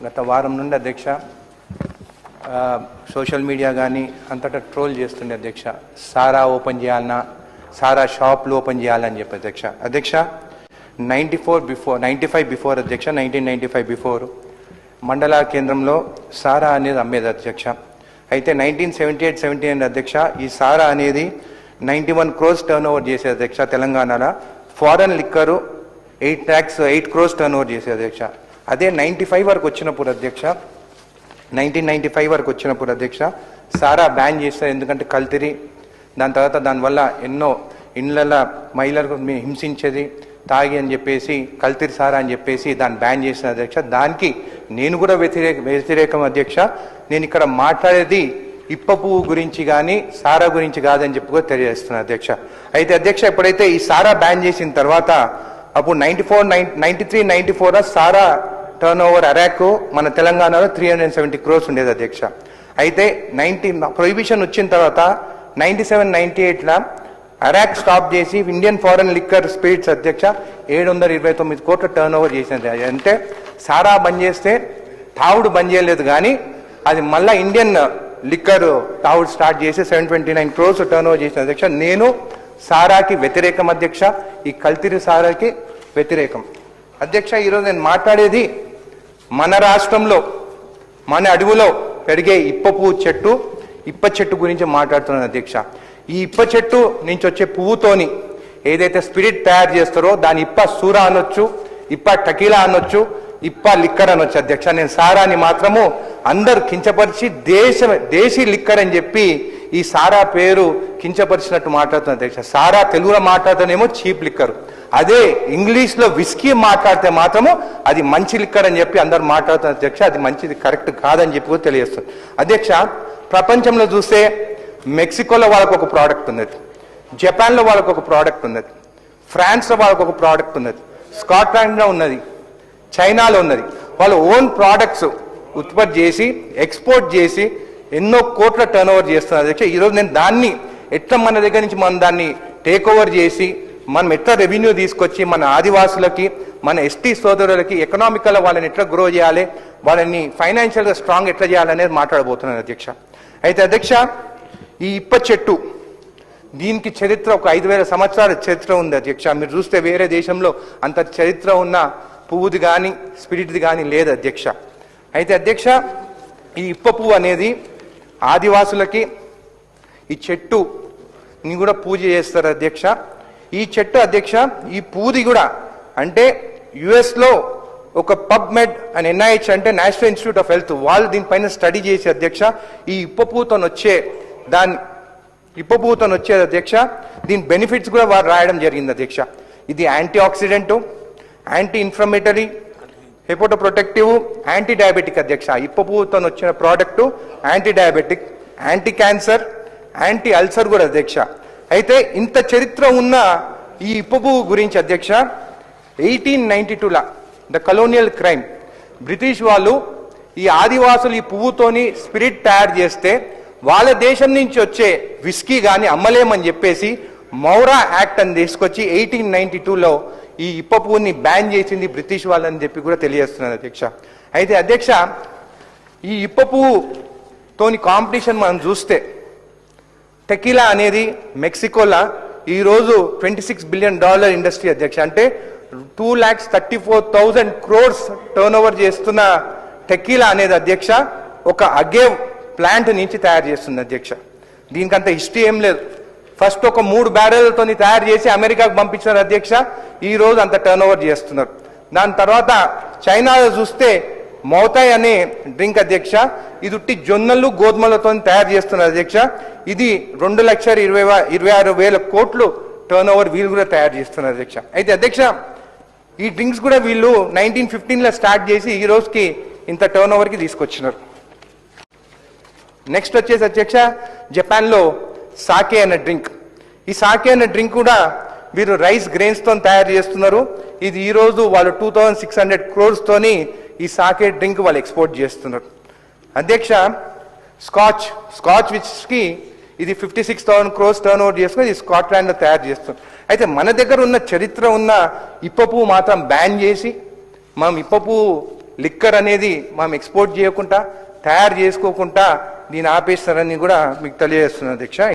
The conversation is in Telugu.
గత వారం నుండి అధ్యక్ష సోషల్ మీడియా కానీ అంతటా ట్రోల్ చేస్తుండే అధ్యక్ష. సారా ఓపెన్ చేయాలన్నా, సారా షాప్లు ఓపెన్ చేయాలని చెప్పి అధ్యక్ష 95 బిఫోర్ అధ్యక్ష 1995 బిఫోర్ మండల కేంద్రంలో సారా అనేది అమ్మేది అధ్యక్ష. అయితే 1978-79 అధ్యక్ష ఈ సారా అనేది 91 crores టర్న్ ఓవర్ చేసే అధ్యక్ష. తెలంగాణలో foreign liquor 8 crores turn over చేసే అధ్యక్ష. అదే 95 వరకు వచ్చినప్పుడు అధ్యక్ష 1995 వరకు వచ్చినప్పుడు అధ్యక్ష సారా బ్యాన్ చేస్తారు. ఎందుకంటే కల్తీరి, దాని తర్వాత దానివల్ల ఎన్నో ఇండ్ల మహిళలకు హింసించేది, తాగి అని చెప్పేసి కల్తీరి సారా అని చెప్పేసి దాన్ని బ్యాన్ చేసిన అధ్యక్ష. దానికి నేను కూడా వ్యతిరేకం అధ్యక్ష. నేను ఇక్కడ మాట్లాడేది ఇప్ప పువ్వు గురించి కానీ సారా గురించి కాదని చెప్పి కూడా తెలియజేస్తున్నాను అధ్యక్ష. అయితే అధ్యక్ష ఎప్పుడైతే ఈ సారా బ్యాన్ చేసిన తర్వాత అప్పుడు 93-94 సారా టర్న్ ఓవర్ అరాక్ మన తెలంగాణలో 370 crores ఉండేది అధ్యక్ష. అయితే ప్రొహిబిషన్ వచ్చిన తర్వాత 97-98 అరాక్ స్టాప్ చేసి ఇండియన్ ఫారెన్ లిక్కర్ స్పిరిట్స్ అధ్యక్ష 729 కోట్ల టర్న్ ఓవర్ చేసింది. అంటే సారా బంద్ చేస్తే తావుడు బంద్ చేయలేదు, కానీ అది మళ్ళా ఇండియన్ లిక్కర్ తావుడు స్టార్ట్ చేసి 729 crores టర్న్ ఓవర్ చేసిన అధ్యక్ష. నేను సారాకి వ్యతిరేకం అధ్యక్ష, ఈ కల్తీరి సారాకి వ్యతిరేకం అధ్యక్ష. ఈరోజు నేను మాట్లాడేది మన రాష్ట్రంలో మన అడవిలో పెరిగే ఇప్ప చెట్టు గురించి మాట్లాడుతున్నాను అధ్యక్ష. ఈ ఇప్ప చెట్టు నుంచి వచ్చే పువ్వుతోని ఏదైతే స్పిరిట్ తయారు చేస్తారో దాని ఇప్ప సూరా అనొచ్చు, ఇప్ప టకీలా అనొచ్చు, ఇప్ప లిక్కర్ అనొచ్చు అధ్యక్ష. నేను సారాని మాత్రము అందరు కించపరిచి దేశీ లిక్కర్ అని చెప్పి ఈ సారా పేరు కించపరిచినట్టు మాట్లాడుతున్న అధ్యక్ష. సారా తెలుగులో మాట్లాడుతానేమో చీప్ లిక్కర్, అదే ఇంగ్లీష్లో విస్కీ మాట్లాడితే మాత్రము అది మంచి లిక్కర్ అని చెప్పి అందరు మాట్లాడుతున్న అధ్యక్ష. అది మంచిది కరెక్ట్ కాదని చెప్పి కూడా తెలియజేస్తుంది అధ్యక్ష. ప్రపంచంలో చూస్తే మెక్సికోలో వాళ్ళకు ఒక ప్రోడక్ట్ ఉన్నది, జపాన్లో వాళ్ళకు ఒక ప్రోడక్ట్ ఉన్నది, ఫ్రాన్స్లో వాళ్ళకు ఒక ప్రోడక్ట్ ఉన్నది, స్కాట్లాండ్లో ఉన్నది, చైనాలో ఉన్నది. వాళ్ళు ఓన్ ప్రోడక్ట్స్ ఉత్పత్తి చేసి ఎక్స్పోర్ట్ చేసి ఎన్నో కోట్ల టర్న్ ఓవర్ చేస్తున్నారు అధ్యక్ష. ఈరోజు నేను దాన్ని ఎట్లా మన దగ్గర నుంచి మనం దాన్ని టేక్ ఓవర్ చేసి మనం ఎట్లా రెవెన్యూ తీసుకొచ్చి మన ఆదివాసులకి, మన ఎస్టీ సోదరులకి ఎకనామికల్ వాళ్ళని ఎట్లా గ్రో చేయాలి, వాళ్ళని ఫైనాన్షియల్గా స్ట్రాంగ్ ఎట్లా చేయాలనేది మాట్లాడబోతున్నాను అధ్యక్ష. అయితే అధ్యక్ష ఈ ఇప్ప చెట్టు దీనికి చరిత్ర ఒక 5000 సంవత్సరాల చరిత్ర ఉంది అధ్యక్ష. మీరు చూస్తే వేరే దేశంలో అంత చరిత్ర ఉన్న పువ్వుది కానీ స్పిరిట్ది కానీ లేదు అధ్యక్ష. అయితే అధ్యక్ష ఈ ఇప్ప పువ్వు అనేది ఆదివాసులకి ఈ చెట్టుని కూడా పూజ చేస్తారు అధ్యక్ష. ఈ చెట్టు అధ్యక్ష ఈ పువ్వుది కూడా అంటే యుఎస్లో ఒక పబ్మెడ్ అండ్ NIH అంటే నేషనల్ ఇన్స్టిట్యూట్ ఆఫ్ హెల్త్ వాళ్ళు దీనిపైన స్టడీ చేసి అధ్యక్ష ఈ ఇప్ప పువ్వుతో వచ్చే అధ్యక్ష దీని బెనిఫిట్స్ కూడా వారు రాయడం జరిగింది అధ్యక్ష. ఇది anti oxidant, anti inflammatory, hepato protective, anti diabetic అధ్యక్ష. ఇప్ప పువ్వుతో వచ్చిన product anti diabetic, anti cancer, anti ulcer కూడా అధ్యక్ష. అయితే ఇంత చరిత్ర ఉన్న ఈ ఇప్ప పువ్వు గురించి అధ్యక్ష 1892 ద కలోనియల్ క్రైమ్ బ్రిటిష్ వాళ్ళు ఈ ఆదివాసులు ఈ పువ్వుతోని స్పిరిట్ తయారు చేస్తే వాళ్ళ దేశం నుంచి వచ్చే విస్కీ కానీ అమ్మలేమని చెప్పేసి మౌరా యాక్ట్ అని తీసుకొచ్చి 1892లో ఈ ఇప్ప పువ్వుని బ్యాన్ చేసింది బ్రిటిష్ వాళ్ళని చెప్పి కూడా తెలియజేస్తున్నారు అధ్యక్ష. అయితే అధ్యక్ష ఈ ఇప్ప పువ్వుతోని కాంపిటీషన్ మనం చూస్తే టెకీలా అనేది మెక్సికోలా ఈరోజు $26 billion ఇండస్ట్రీ అధ్యక్ష. అంటే 2,34,000 crores టర్న్ ఓవర్ చేస్తున్న టెకీలా అనేది అధ్యక్ష ఒక అగేవ్ ప్లాంట్ నుంచి తయారు చేస్తుంది అధ్యక్ష. దీనికంత హిస్టరీ ఏం లేదు. ఫస్ట్ ఒక 3 బ్యారెల్తో తయారు చేసి అమెరికాకు పంపించారు అధ్యక్ష. ఈ రోజు అంత టర్న్ ఓవర్ చేస్తున్నారు. దాని తర్వాత చైనాలో చూస్తే మౌతాయ్ అనే డ్రింక్ అధ్యక్ష ఇది ఉట్టి జొన్నలు గోధుమలతో తయారు చేస్తున్నారు అధ్యక్ష. ఇది 2,26,000 కోట్లు టర్న్ ఓవర్ వీళ్ళు కూడా తయారు చేస్తున్నారు అధ్యక్ష. అయితే అధ్యక్ష ఈ డ్రింక్స్ కూడా వీళ్ళు 1915లో స్టార్ట్ చేసి ఈ రోజుకి ఇంత టర్న్ ఓవర్కి తీసుకొచ్చినారు. నెక్స్ట్ వచ్చేసి అధ్యక్ష జపాన్లో సాకే అనే డ్రింక్. ఈ సాకే అనే డ్రింక్ కూడా వీరు రైస్ గ్రెయిన్స్తో తయారు చేస్తున్నారు. ఇది ఈరోజు వాళ్ళు 2,600 crores తోని ఈ సాకే డ్రింక్ వాళ్ళు ఎక్స్పోర్ట్ చేస్తున్నారు అధ్యక్ష. స్కాచ్ విస్కీ ఇది 56,000 crores టర్న్ ఓవర్ చేసుకుని ఇది స్కాట్లాండ్లో తయారు చేస్తున్నారు. అయితే మన దగ్గర ఉన్న చరిత్ర ఉన్న ఇప్ప పువ్వు మాత్రం బ్యాన్ చేసి మనం ఇప్ప పువ్వు లిక్కర్ అనేది మనం ఎక్స్పోర్ట్ చేయకుండా తయారు చేసుకోకుండా దీన్ని ఆపేస్తారని కూడా మీకు తెలియజేస్తున్నాను అధ్యక్ష.